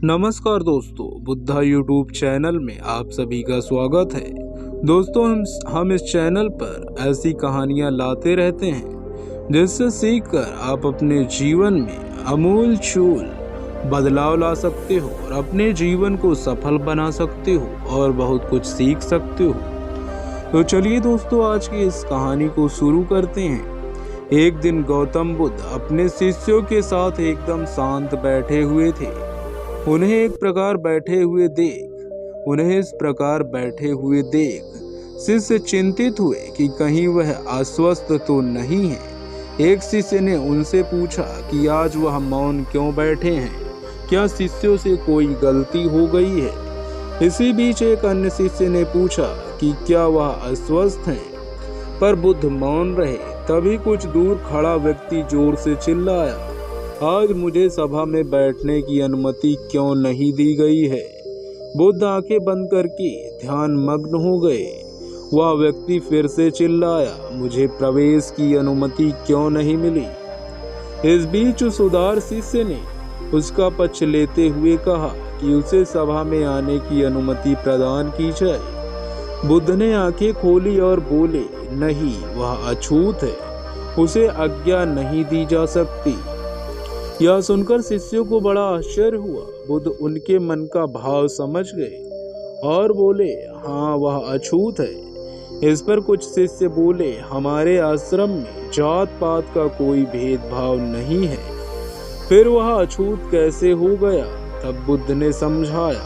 नमस्कार दोस्तों, Buddha YouTube channel में आप सभी का स्वागत है। दोस्तों, हम इस चैनल पर ऐसी कहानियाँ लाते रहते हैं जिससे सीखकर आप अपने जीवन में अमूल चूल बदलाव ला सकते हो और अपने जीवन को सफल बना सकते हो और बहुत कुछ सीख सकते हो। तो चलिए दोस्तों, आज की इस कहानी को शुरू करते हैं। एक दिन गौतम बुद्ध अपने शिष्यों के साथ एकदम शांत बैठे हुए थे। उन्हें इस प्रकार बैठे हुए देख शिष्य चिंतित हुए कि कहीं वह अस्वस्थ तो नहीं है। एक शिष्य ने उनसे पूछा कि आज वह मौन क्यों बैठे हैं, क्या शिष्यों से कोई गलती हो गई है। इसी बीच एक अन्य शिष्य ने पूछा कि क्या वह अस्वस्थ हैं, पर बुद्ध मौन रहे। तभी कुछ दूर खड़ा व्यक्ति जोर से चिल्लाया, आज मुझे सभा में बैठने की अनुमति क्यों नहीं दी गई है। बुद्ध आंखें बंद करके ध्यान मग्न हो गए। वह व्यक्ति फिर से चिल्लाया, मुझे प्रवेश की अनुमति क्यों नहीं मिली। इस बीच उस उदार शिष्य ने उसका पक्ष लेते हुए कहा कि उसे सभा में आने की अनुमति प्रदान की जाए। बुद्ध ने आंखें खोली और बोले, नहीं, वह अछूत है, उसे आज्ञा नहीं दी जा सकती। यह सुनकर शिष्यों को बड़ा आश्चर्य हुआ। बुद्ध उनके मन का भाव समझ गए और बोले, हाँ, वह अछूत है। इस पर कुछ शिष्य बोले, हमारे आश्रम में जात पात का कोई भेदभाव नहीं है, फिर वह अछूत कैसे हो गया। तब बुद्ध ने समझाया,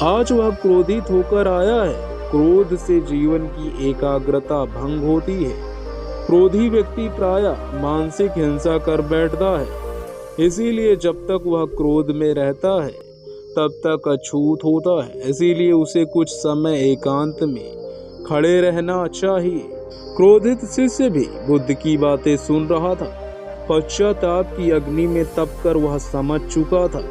आज वह क्रोधित होकर आया है। क्रोध से जीवन की एकाग्रता भंग होती है। क्रोधी व्यक्ति प्रायः मानसिक हिंसा कर बैठता है। इसीलिए जब तक वह क्रोध में रहता है तब तक अछूत होता है। इसीलिए उसे कुछ समय एकांत में खड़े रहना चाहिए। क्रोधित शिष्य भी बुद्ध की बातें सुन रहा था। पश्चाताप की अग्नि में तपकर वह समझ चुका था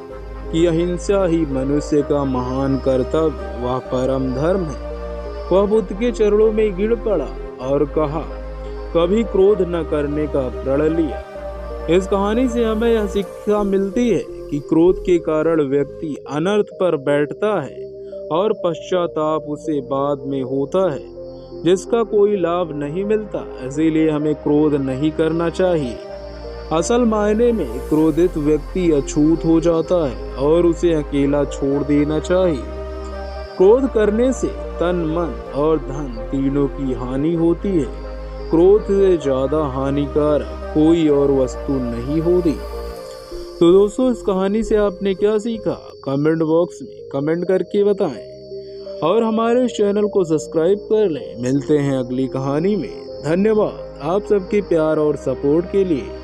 कि अहिंसा ही मनुष्य का महान कर्तव्य, वह परम धर्म है। वह बुद्ध के चरणों में गिर पड़ा और कहा, कभी क्रोध न करने का प्रण लिया। इस कहानी से हमें यह शिक्षा मिलती है कि क्रोध के कारण व्यक्ति अनर्थ पर बैठता है और पश्चाताप उसे बाद में होता है, जिसका कोई लाभ नहीं मिलता। इसीलिए हमें क्रोध नहीं करना चाहिए। असल मायने में क्रोधित व्यक्ति अछूत हो जाता है और उसे अकेला छोड़ देना चाहिए। क्रोध करने से तन, मन और धन तीनों की हानि होती है। क्रोध से ज्यादा हानिकारक कोई और वस्तु नहीं होती। तो दोस्तों, इस कहानी से आपने क्या सीखा, कमेंट बॉक्स में कमेंट करके बताएं और हमारे इस चैनल को सब्सक्राइब कर लें। मिलते हैं अगली कहानी में। धन्यवाद आप सबके प्यार और सपोर्ट के लिए।